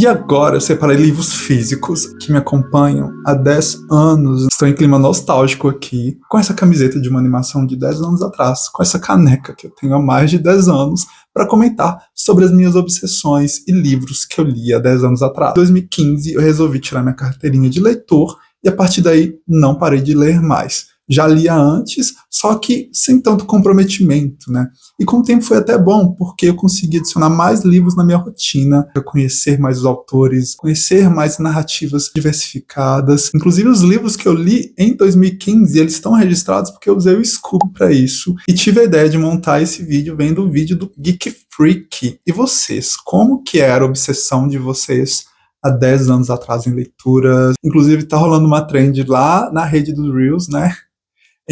E agora eu separei livros físicos que me acompanham há 10 anos. Estou em clima nostálgico aqui, com essa camiseta de uma animação de 10 anos atrás, com essa caneca que eu tenho há mais de 10 anos, para comentar sobre as minhas obsessões e livros que eu li há 10 anos atrás. Em 2015 eu resolvi tirar minha carteirinha de leitor e a partir daí não parei de ler mais. Já lia antes, só que sem tanto comprometimento, né? E com o tempo foi até bom, porque eu consegui adicionar mais livros na minha rotina, eu conhecer mais os autores, conhecer mais narrativas diversificadas. Inclusive os livros que eu li em 2015, eles estão registrados porque eu usei o Scooby para isso. E tive a ideia de montar esse vídeo vendo o vídeo do Geek Freak. E vocês? Como que era a obsessão de vocês há 10 anos atrás em leituras? Inclusive tá rolando uma trend lá na rede do Reels, né?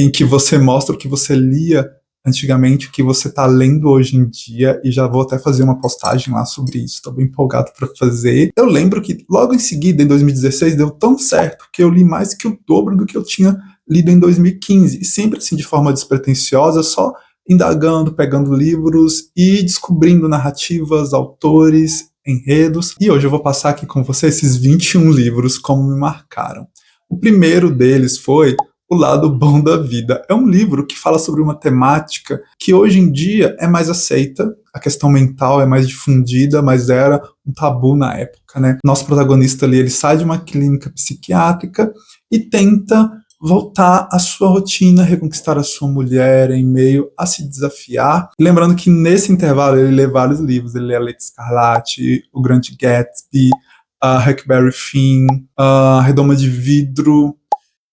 Em que você mostra o que você lia antigamente, o que você está lendo hoje em dia, e já vou até fazer uma postagem lá sobre isso, estou bem empolgado para fazer. Eu lembro que logo em seguida, em 2016, deu tão certo que eu li mais que o dobro do que eu tinha lido em 2015, e sempre assim de forma despretensiosa, só indagando, pegando livros e descobrindo narrativas, autores, enredos. E hoje eu vou passar aqui com você esses 21 livros como me marcaram. O primeiro deles foi O Lado Bom da Vida. É um livro que fala sobre uma temática que hoje em dia é mais aceita, a questão mental é mais difundida, mas era um tabu na época, né? Nosso protagonista ali, ele sai de uma clínica psiquiátrica e tenta voltar à sua rotina, reconquistar a sua mulher em meio a se desafiar. E lembrando que nesse intervalo ele lê vários livros, ele lê A Letra Escarlate, O Grande Gatsby, Huckleberry Finn, A Redoma de Vidro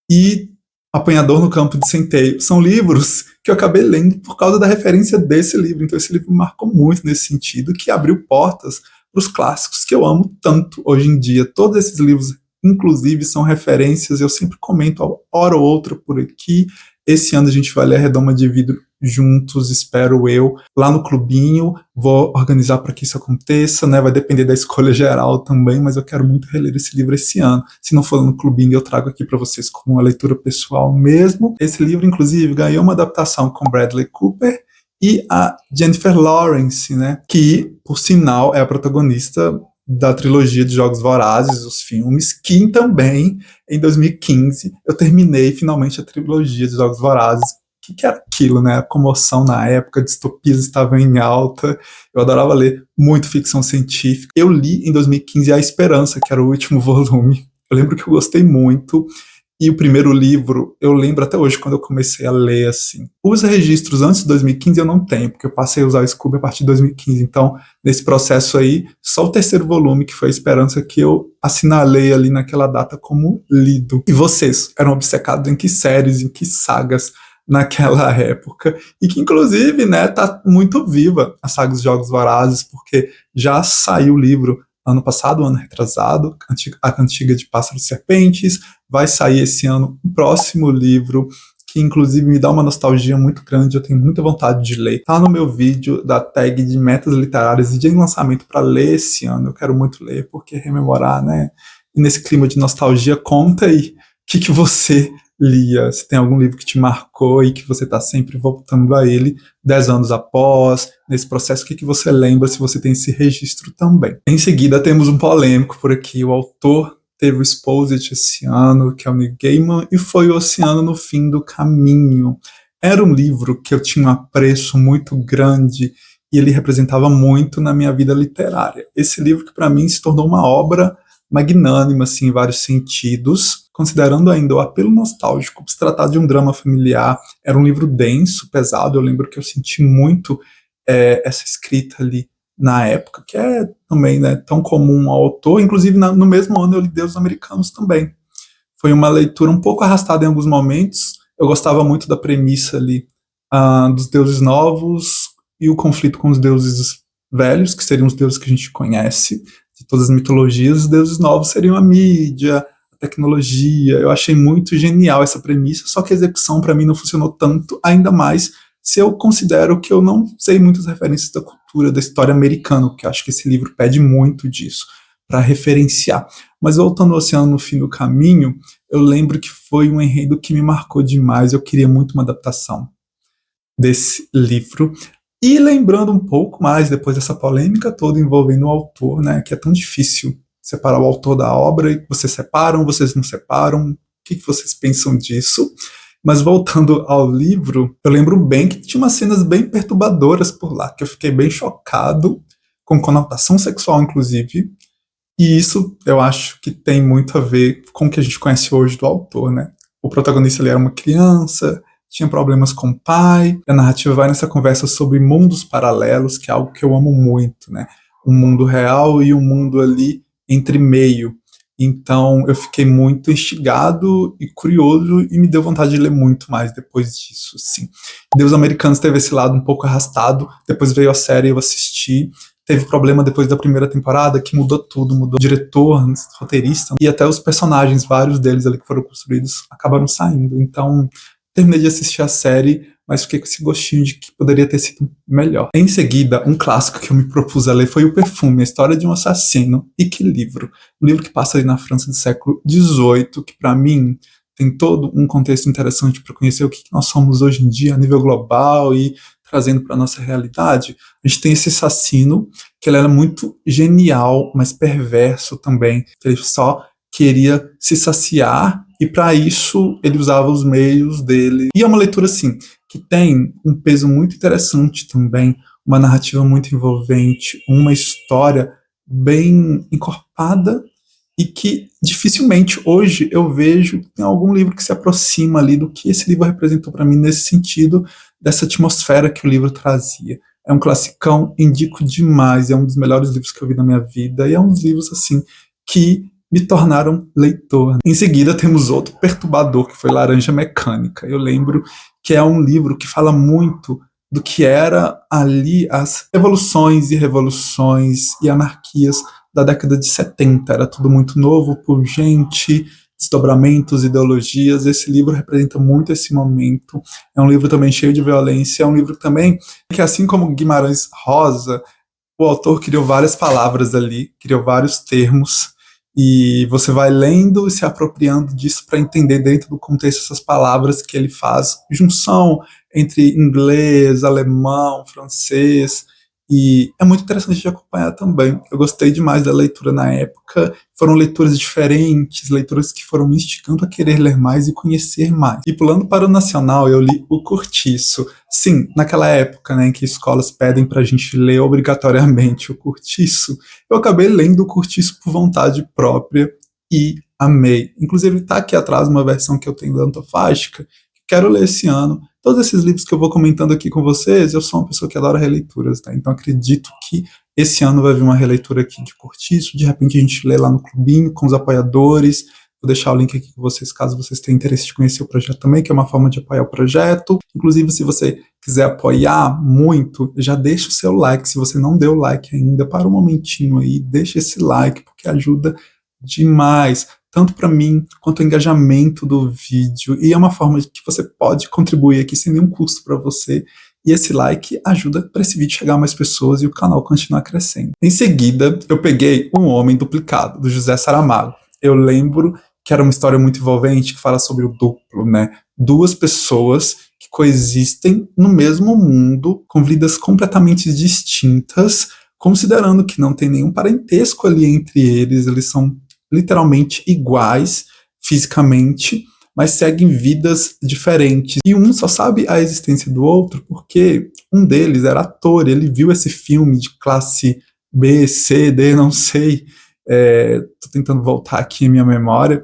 e Apanhador no Campo de Centeio. São livros que eu acabei lendo por causa da referência desse livro. Então esse livro me marcou muito nesse sentido, que abriu portas para os clássicos que eu amo tanto hoje em dia. Todos esses livros, inclusive, são referências. Eu sempre comento hora ou outra por aqui. Esse ano a gente vai ler A Redoma de Vidro juntos, espero eu, lá no clubinho. Vou organizar para que isso aconteça, né? Vai depender da escolha geral também, mas eu quero muito reler esse livro esse ano. Se não for no clubinho, eu trago aqui para vocês como uma leitura pessoal mesmo. Esse livro, inclusive, ganhou uma adaptação com Bradley Cooper e a Jennifer Lawrence, né? Que, por sinal, é a protagonista da trilogia de Jogos Vorazes, os filmes, que também, em 2015, eu terminei finalmente a trilogia de Jogos Vorazes. O que era aquilo, né? A comoção na época, distopias estavam em alta, eu adorava ler muito ficção científica. Eu li em 2015 A Esperança, que era o último volume. Eu lembro que eu gostei muito. E o primeiro livro, eu lembro até hoje, quando eu comecei a ler, assim. Os registros antes de 2015 eu não tenho, porque eu passei a usar o Scooby a partir de 2015. Então, nesse processo aí, só o terceiro volume, que foi A Esperança, que eu assinalei ali naquela data como lido. E vocês eram obcecados em que séries, em que sagas naquela época? E que, inclusive, né, tá muito viva a saga dos Jogos Vorazes, porque já saiu o livro ano passado, ano retrasado, A Cantiga de Pássaros e Serpentes. Vai sair esse ano o próximo livro, que inclusive me dá uma nostalgia muito grande, eu tenho muita vontade de ler. Tá no meu vídeo da tag de metas literárias e de lançamento para ler esse ano. Eu quero muito ler, porque rememorar, né? E nesse clima de nostalgia, conta aí o que você lia, se tem algum livro que te marcou e que você está sempre voltando a ele 10 anos após, nesse processo, o que você lembra, se você tem esse registro também. Em seguida, temos um polêmico por aqui, o autor teve o Exposed esse ano, que é o Neil Gaiman, e foi O Oceano no Fim do Caminho. Era um livro que eu tinha um apreço muito grande e ele representava muito na minha vida literária. Esse livro que para mim se tornou uma obra magnânima, assim, em vários sentidos, considerando ainda o apelo nostálgico, se tratar de um drama familiar. Era um livro denso, pesado. Eu lembro que eu senti muito essa escrita ali na época, que é também, né, tão comum ao autor. Inclusive, no mesmo ano eu li Deuses Americanos também. Foi uma leitura um pouco arrastada em alguns momentos. Eu gostava muito da premissa ali dos deuses novos e o conflito com os deuses velhos, que seriam os deuses que a gente conhece, de todas as mitologias. Os deuses novos seriam a mídia, a tecnologia. Eu achei muito genial essa premissa, só que a execução para mim não funcionou tanto, ainda mais se eu considero que eu não sei muitas referências da cultura, da história americana, porque eu acho que esse livro pede muito disso, para referenciar. Mas voltando ao Oceano no Fim do Caminho, eu lembro que foi um enredo que me marcou demais, eu queria muito uma adaptação desse livro. E lembrando um pouco mais, depois dessa polêmica toda envolvendo o autor, né, que é tão difícil separar o autor da obra, e vocês separam, vocês não separam, o que vocês pensam disso? Mas voltando ao livro, eu lembro bem que tinha umas cenas bem perturbadoras por lá, que eu fiquei bem chocado, com conotação sexual, inclusive, e isso eu acho que tem muito a ver com o que a gente conhece hoje do autor, né? O protagonista ele era uma criança, tinha problemas com o pai, a narrativa vai nessa conversa sobre mundos paralelos, que é algo que eu amo muito, né? Um mundo real e um mundo ali entre meio. Então eu fiquei muito instigado e curioso e me deu vontade de ler muito mais depois disso, sim. Deus Americanos teve esse lado um pouco arrastado, depois veio a série, eu assisti, teve problema depois da primeira temporada, que mudou tudo, mudou o diretor, roteirista, e até os personagens, vários deles ali que foram construídos, acabaram saindo. Então, terminei de assistir a série, mas fiquei com esse gostinho de que poderia ter sido melhor. Em seguida, um clássico que eu me propus a ler foi O Perfume, a história de um assassino. E que livro! Um livro que passa ali na França do século XVIII, que para mim tem todo um contexto interessante para conhecer o que nós somos hoje em dia a nível global e trazendo para nossa realidade. A gente tem esse assassino que ele era muito genial, mas perverso também. Ele só queria se saciar e para isso ele usava os meios dele. E é uma leitura assim que tem um peso muito interessante também, uma narrativa muito envolvente, uma história bem encorpada e que dificilmente hoje eu vejo em algum livro que se aproxima ali do que esse livro representou para mim nesse sentido, dessa atmosfera que o livro trazia. É um classicão, indico demais, é um dos melhores livros que eu vi na minha vida, e é um dos livros, assim, que me tornaram leitor. Em seguida temos outro perturbador, que foi Laranja Mecânica. Eu lembro que é um livro que fala muito do que era ali as evoluções e revoluções e anarquias da década de 70. Era tudo muito novo, pungente, desdobramentos, ideologias. Esse livro representa muito esse momento. É um livro também cheio de violência, é um livro também que, assim como Guimarães Rosa, o autor criou várias palavras ali, criou vários termos, e você vai lendo e se apropriando disso para entender dentro do contexto essas palavras que ele faz, junção entre inglês, alemão, francês, e é muito interessante de acompanhar também. Eu gostei demais da leitura na época, foram leituras diferentes, leituras que foram me instigando a querer ler mais e conhecer mais. E pulando para o nacional, eu li O Cortiço. Sim, naquela época, né, em que escolas pedem pra gente ler obrigatoriamente O Cortiço, eu acabei lendo O Cortiço por vontade própria e amei. Inclusive tá aqui atrás uma versão que eu tenho da Antofástica, que quero ler esse ano. Todos esses livros que eu vou comentando aqui com vocês, eu sou uma pessoa que adora releituras, tá? Então acredito que esse ano vai vir uma releitura aqui de Cortiço, de repente a gente lê lá no clubinho com os apoiadores. Vou deixar o link aqui com vocês, caso vocês tenham interesse de conhecer o projeto também, que é uma forma de apoiar o projeto. Inclusive, se você quiser apoiar muito, já deixa o seu like. Se você não deu o like ainda, para um momentinho aí, deixa esse like, porque ajuda demais, tanto para mim quanto o engajamento do vídeo. E é uma forma de que você pode contribuir aqui sem nenhum custo para você. E esse like ajuda para esse vídeo chegar a mais pessoas e o canal continuar crescendo. Em seguida, eu peguei Um Homem Duplicado, do José Saramago. Eu lembro que era uma história muito envolvente, que fala sobre o duplo, né? Duas pessoas que coexistem no mesmo mundo, com vidas completamente distintas, considerando que não tem nenhum parentesco ali entre eles, eles são literalmente iguais fisicamente, mas seguem vidas diferentes. E um só sabe a existência do outro porque um deles era ator, ele viu esse filme de classe B, C, D, não sei, tô tentando voltar aqui em minha memória,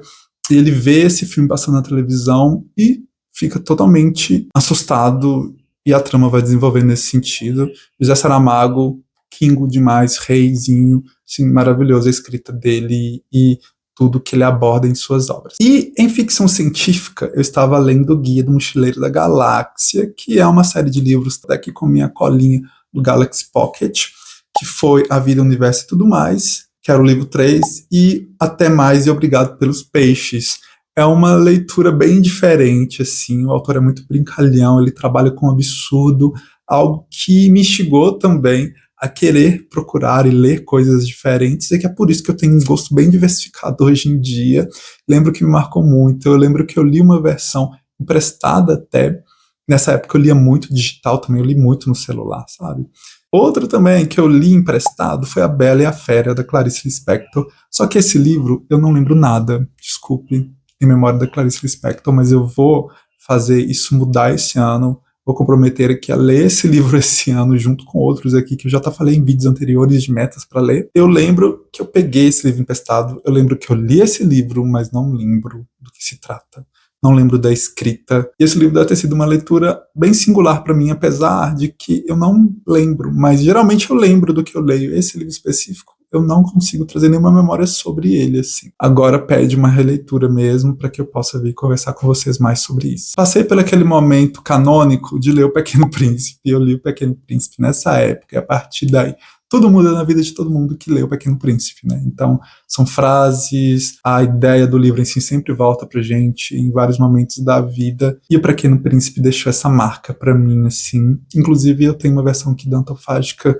e ele vê esse filme passando na televisão e fica totalmente assustado, e a trama vai desenvolvendo nesse sentido. José Saramago, Kingo demais, reizinho, assim, maravilhoso a escrita dele e tudo que ele aborda em suas obras. E em ficção científica, eu estava lendo O Guia do Mochileiro da Galáxia, que é uma série de livros daqui com minha colinha do Galaxy Pocket, que foi A Vida, o Universo e Tudo Mais, que era o livro 3, e Até Mais e Obrigado pelos Peixes. É uma leitura bem diferente, assim, o autor é muito brincalhão, ele trabalha com um absurdo, algo que me instigou também a querer procurar e ler coisas diferentes, e que é por isso que eu tenho um gosto bem diversificado hoje em dia. Lembro que me marcou muito, eu lembro que eu li uma versão emprestada até, nessa época eu lia muito digital também, eu li muito no celular, sabe? Outro também que eu li emprestado foi A Bela e a Fera, da Clarice Lispector. Só que esse livro eu não lembro nada, desculpe, em memória da Clarice Lispector, mas eu vou fazer isso mudar esse ano. Vou comprometer aqui a ler esse livro esse ano, junto com outros aqui, que eu já até falei em vídeos anteriores de metas para ler. Eu lembro que eu peguei esse livro emprestado, eu lembro que eu li esse livro, mas não lembro do que se trata. Não lembro da escrita. E esse livro deve ter sido uma leitura bem singular para mim, apesar de que eu não lembro, mas geralmente eu lembro do que eu leio. Esse livro específico, eu não consigo trazer nenhuma memória sobre ele, assim. Agora pede uma releitura mesmo, para que eu possa vir conversar com vocês mais sobre isso. Passei por aquele momento canônico de ler O Pequeno Príncipe, e eu li O Pequeno Príncipe nessa época, e a partir daí tudo muda na vida de todo mundo que lê O Pequeno Príncipe, né? Então, são frases, a ideia do livro em si sempre volta pra gente em vários momentos da vida, e O Pequeno Príncipe deixou essa marca pra mim, assim. Inclusive, eu tenho uma versão aqui da Antofágica,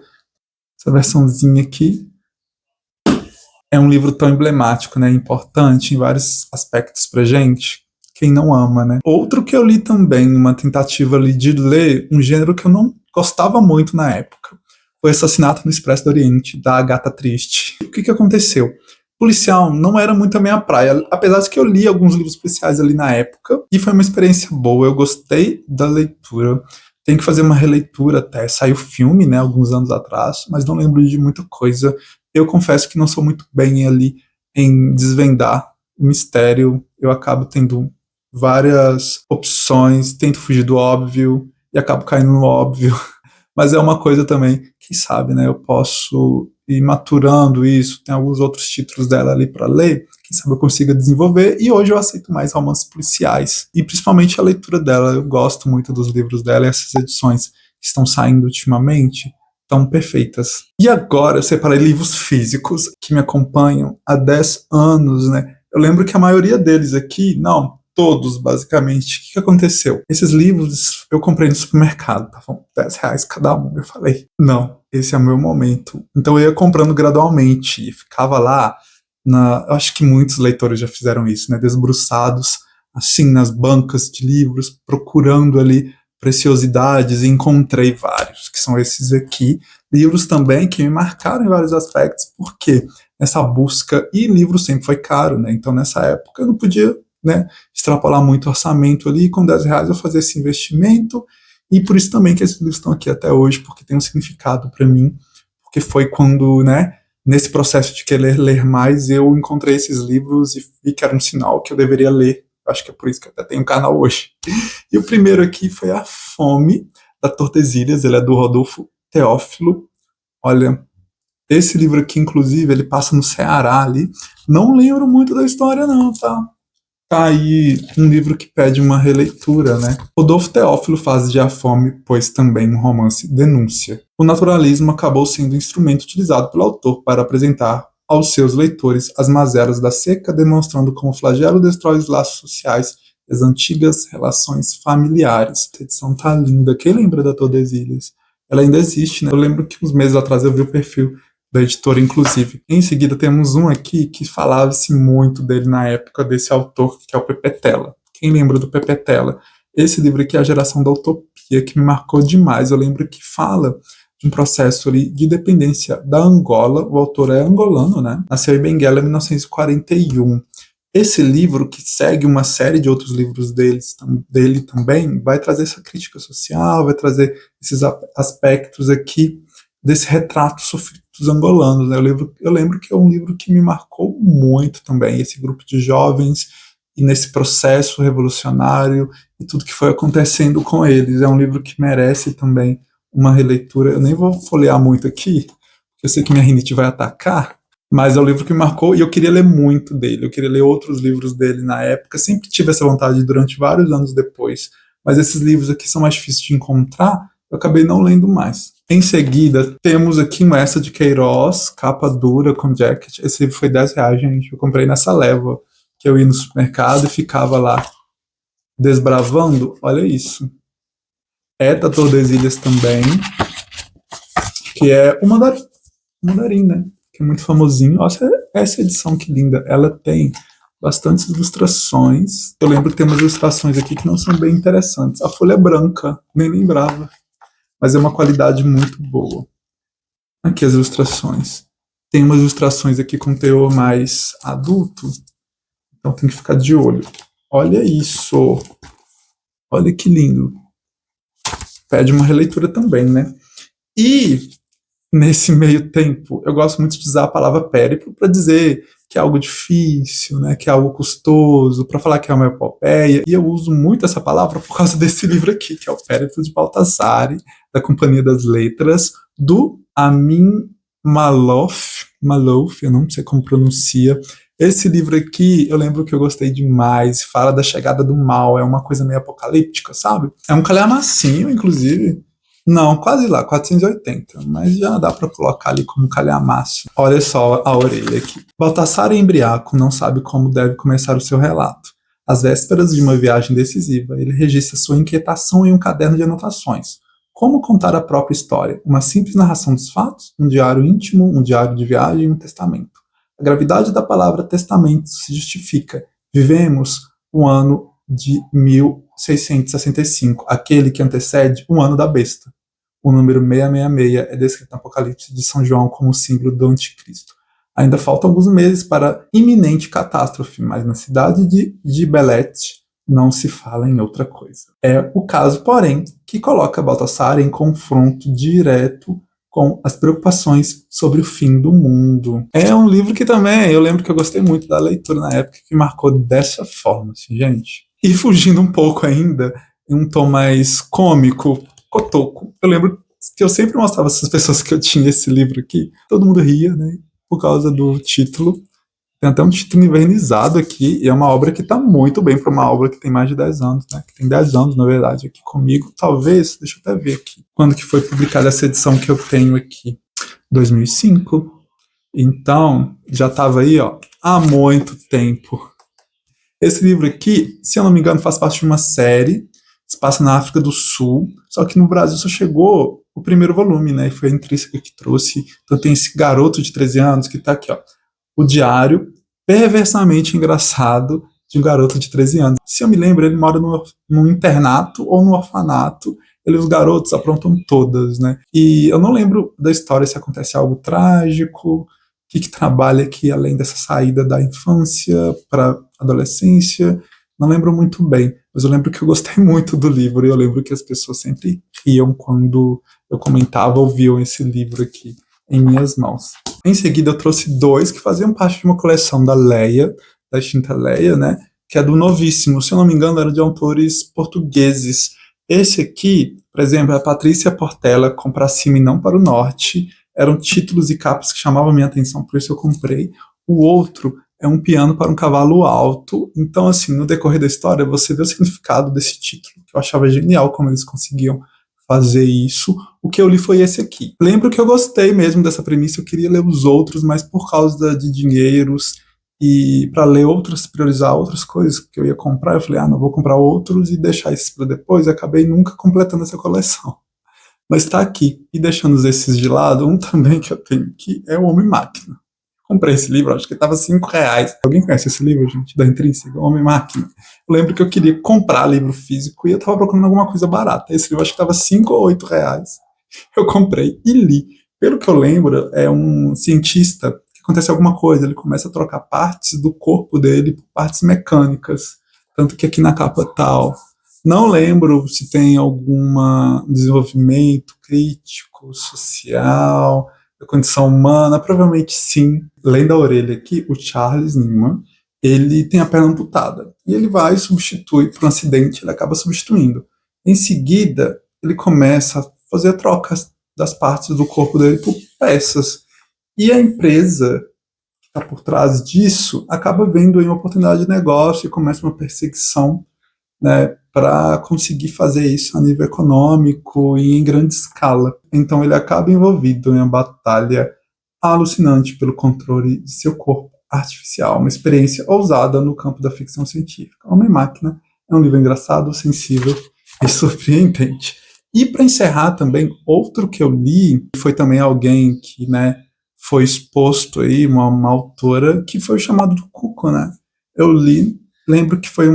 essa versãozinha aqui. É um livro tão emblemático, né? Importante em vários aspectos pra gente. Quem não ama, né? Outro que eu li também, uma tentativa ali de ler um gênero que eu não gostava muito na época, foi Assassinato no Expresso do Oriente, da Agatha Christie. O que aconteceu? Policial não era muito a minha praia, apesar de que eu li alguns livros policiais ali na época, e foi uma experiência boa, eu gostei da leitura. Tem que fazer uma releitura até, saiu filme, né, alguns anos atrás, mas não lembro de muita coisa. Eu confesso que não sou muito bem ali em desvendar o mistério, eu acabo tendo várias opções, tento fugir do óbvio, e acabo caindo no óbvio. Mas é uma coisa também, quem sabe, né? Eu posso ir maturando isso, tem alguns outros títulos dela ali para ler, quem sabe eu consiga desenvolver, e hoje eu aceito mais romances policiais, e principalmente a leitura dela, eu gosto muito dos livros dela, e essas edições que estão saindo ultimamente estão perfeitas. E agora eu separei livros físicos que me acompanham há 10 anos, né? Eu lembro que a maioria deles aqui, não, todos, basicamente. O que aconteceu? Esses livros eu comprei no supermercado, estavam R$10 cada um. Eu falei, não, esse é o meu momento. Então eu ia comprando gradualmente e ficava lá, eu acho que muitos leitores já fizeram isso, né? Desbruçados, assim, nas bancas de livros, procurando ali preciosidades, e encontrei vários, que são esses aqui. Livros também que me marcaram em vários aspectos, porque nessa busca, e livro sempre foi caro, né? Então nessa época eu não podia, né, extrapolar muito orçamento ali, com R$10 eu fazia esse investimento, e por isso também que esses livros estão aqui até hoje, porque tem um significado para mim, porque foi quando, né, nesse processo de querer ler mais, eu encontrei esses livros e vi que era um sinal que eu deveria ler. Acho que é por isso que eu até tenho um canal hoje. E o primeiro aqui foi A Fome, da Tordesilhas, ele é do Rodolfo Teófilo. Olha, esse livro aqui, inclusive, ele passa no Ceará ali. Não lembro muito da história não, tá? Tá aí um livro que pede uma releitura, né? Rodolfo Teófilo faz de A Fome, pois também um romance, denúncia. O naturalismo acabou sendo um instrumento utilizado pelo autor para apresentar aos seus leitores as mazelas da seca, demonstrando como o flagelo destrói os laços sociais e as antigas relações familiares. Essa edição tá linda. Quem lembra da Tordesilhas? Ela ainda existe, né? Eu lembro que uns meses atrás eu vi o perfil da editora, inclusive. Em seguida, temos um aqui que falava-se muito dele na época, desse autor, que é o Pepe Tela. Quem lembra do Pepe Tela? Esse livro aqui é A Geração da Utopia, que me marcou demais. Eu lembro que fala de um processo ali de dependência da Angola. O autor é angolano, né? Nasceu em Benguela em 1941. Esse livro, que segue uma série de outros livros dele também, vai trazer essa crítica social, vai trazer esses aspectos aqui desse retrato sofrido dos angolanos, né? Eu lembro que é um livro que me marcou muito também, esse grupo de jovens, e nesse processo revolucionário, e tudo que foi acontecendo com eles. É um livro que merece também uma releitura. Eu nem vou folhear muito aqui, porque eu sei que minha rinite vai atacar, mas é um livro que me marcou, e eu queria ler muito dele, eu queria ler outros livros dele na época, sempre tive essa vontade durante vários anos depois, mas esses livros aqui são mais difíceis de encontrar, eu acabei não lendo mais. Em seguida, temos aqui um Essa de Queiroz, capa dura com jacket. Esse livro foi R$10, gente. Eu comprei nessa leva, que eu ia no supermercado e ficava lá desbravando. Olha isso. É da Tordesilhas também, que é o Mandarim, né? Que é muito famosinho. Nossa, essa edição que linda. Ela tem bastantes ilustrações. Eu lembro que tem umas ilustrações aqui que não são bem interessantes. A folha é branca, nem lembrava. Mas é uma qualidade muito boa. Aqui as ilustrações. Tem umas ilustrações aqui com teor mais adulto, então tem que ficar de olho. Olha isso! Olha que lindo. Pede uma releitura também, né? E, nesse meio tempo, eu gosto muito de usar a palavra périplo para dizer que é algo difícil, né? Que é algo custoso, para falar que é uma epopeia. E eu uso muito essa palavra por causa desse livro aqui, que é o Périplo de Baltasar, da Companhia das Letras, do Amin Malouf, eu não sei como pronuncia. Esse livro aqui, eu lembro que eu gostei demais, fala da chegada do mal, é uma coisa meio apocalíptica, sabe? É um calhamacinho, inclusive. Não, quase lá, 480, mas já dá para colocar ali como calhamaço. Olha só a orelha aqui. Baltasar embriaco não sabe como deve começar o seu relato. Às vésperas de uma viagem decisiva, ele registra sua inquietação em um caderno de anotações. Como contar a própria história? Uma simples narração dos fatos? Um diário íntimo, um diário de viagem, um testamento. A gravidade da palavra testamento se justifica. Vivemos o ano de 1665, aquele que antecede o ano da besta. O número 666 é descrito no Apocalipse de São João como símbolo do anticristo. Ainda faltam alguns meses para a iminente catástrofe, mas na cidade de Gibelete não se fala em outra coisa. É o caso, porém, que coloca Baltasar em confronto direto com as preocupações sobre o fim do mundo. É um livro que também, eu lembro que eu gostei muito da leitura na época, que marcou dessa forma, assim, gente. E fugindo um pouco ainda, em um tom mais cômico, cotoco. Eu lembro que eu sempre mostrava essas pessoas que eu tinha esse livro aqui, todo mundo ria, né, por causa do título. Tem até um título invernizado aqui, e é uma obra que está muito bem para uma obra que tem mais de 10 anos, né? Que tem 10 anos, na verdade, aqui comigo. Talvez, deixa eu até ver aqui, quando que foi publicada essa edição que eu tenho aqui. 2005. Então, já estava aí, ó, há muito tempo. Esse livro aqui, se eu não me engano, faz parte de uma série, se passa na África do Sul, só que no Brasil só chegou o primeiro volume, né? E foi a Intrínseca que trouxe. Então tem esse garoto de 13 anos que está aqui, ó. O diário perversamente engraçado de um garoto de 13 anos. Se eu me lembro, ele mora num internato ou num orfanato. Os garotos aprontam todas, né? E eu não lembro da história se acontece algo trágico, o que trabalha aqui além dessa saída da infância para adolescência. Não lembro muito bem, mas eu lembro que eu gostei muito do livro e eu lembro que as pessoas sempre riam quando eu comentava ou viam esse livro aqui em minhas mãos. Em seguida, eu trouxe dois que faziam parte de uma coleção da Leia, da extinta Leia, né? Que é do Novíssimo. Se eu não me engano, era de autores portugueses. Esse aqui, por exemplo, é a Patrícia Portela, com Pra Cima e Não para o Norte. Eram títulos e capas que chamavam a minha atenção, por isso eu comprei. O outro é Um Piano para um Cavalo Alto. Então, assim, no decorrer da história, você vê o significado desse título, que eu achava genial como eles conseguiam fazer isso. O que eu li foi esse aqui. Lembro que eu gostei mesmo dessa premissa, eu queria ler os outros, mas por causa de dinheiros e para ler outros, priorizar outras coisas que eu ia comprar, eu falei, não vou comprar outros e deixar esses para depois, e acabei nunca completando essa coleção. Mas está aqui. E deixando esses de lado, um também que eu tenho aqui é o Homem-Máquina. Comprei esse livro, acho que estava R$5. Alguém conhece esse livro, gente, da Intrínseca? Homem-Máquina. Eu lembro que eu queria comprar livro físico e eu estava procurando alguma coisa barata. Esse livro acho que estava R$5 ou R$8. Eu comprei e li. Pelo que eu lembro, é um cientista que acontece alguma coisa, ele começa a trocar partes do corpo dele por partes mecânicas. Tanto que aqui na capa tal. Não lembro se tem algum desenvolvimento crítico, social, da condição humana, provavelmente sim. Lendo a orelha aqui, o Charles Newman, ele tem a perna amputada. E ele vai e substitui, por um acidente, ele acaba substituindo. Em seguida, ele começa a fazer trocas das partes do corpo dele por peças. E a empresa que está por trás disso acaba vendo aí uma oportunidade de negócio e começa uma perseguição, né, para conseguir fazer isso a nível econômico e em grande escala. Então ele acaba envolvido em uma batalha alucinante pelo controle de seu corpo artificial, uma experiência ousada no campo da ficção científica. Homem-Máquina é um livro engraçado, sensível e surpreendente. E para encerrar também, outro que eu li foi também alguém que, né, foi exposto aí, uma autora, que foi o Chamado do Cuco, né? Eu li, lembro que foi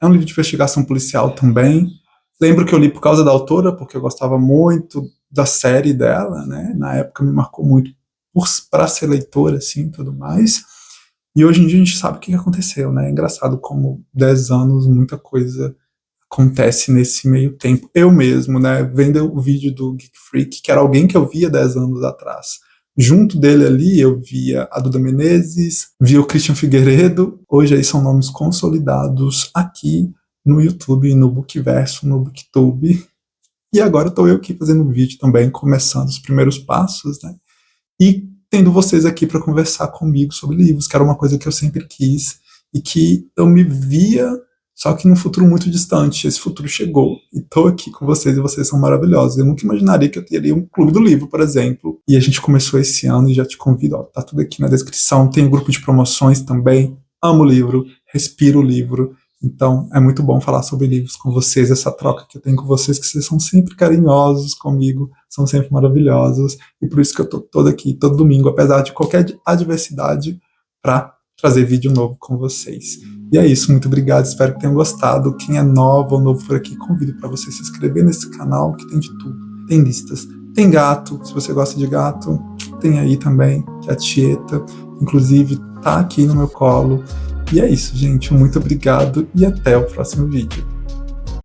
é um livro de investigação policial também. Lembro que eu li por causa da autora, porque eu gostava muito da série dela, né? Na época me marcou muito para ser leitora, assim, e tudo mais. E hoje em dia a gente sabe o que aconteceu, né? É engraçado como 10 anos, muita coisa acontece nesse meio tempo. Eu mesmo, né, vendo o vídeo do Geek Freak, que era alguém que eu via 10 anos atrás. Junto dele ali eu via a Duda Menezes, via o Christian Figueiredo, hoje aí são nomes consolidados aqui no YouTube, no Bookverso, no Booktube. E agora estou eu aqui fazendo um vídeo também, começando os primeiros passos, né? E tendo vocês aqui para conversar comigo sobre livros, que era uma coisa que eu sempre quis e que eu me via, só que num futuro muito distante. Esse futuro chegou e tô aqui com vocês e vocês são maravilhosos. Eu nunca imaginaria que eu teria um clube do livro, por exemplo. E a gente começou esse ano e já te convido, ó, tá tudo aqui na descrição. Tem o grupo de promoções também. Amo o livro, respiro o livro. Então, é muito bom falar sobre livros com vocês, essa troca que eu tenho com vocês, que vocês são sempre carinhosos comigo, são sempre maravilhosos, e por isso que eu tô todo aqui, todo domingo, apesar de qualquer adversidade, para trazer vídeo novo com vocês. E é isso, muito obrigado, espero que tenham gostado. Quem é novo ou novo por aqui, convido para você se inscrever nesse canal, que tem de tudo. Tem listas, tem gato, se você gosta de gato, tem aí também, que é a Tieta, inclusive tá aqui no meu colo. E é isso, gente. Muito obrigado e até o próximo vídeo.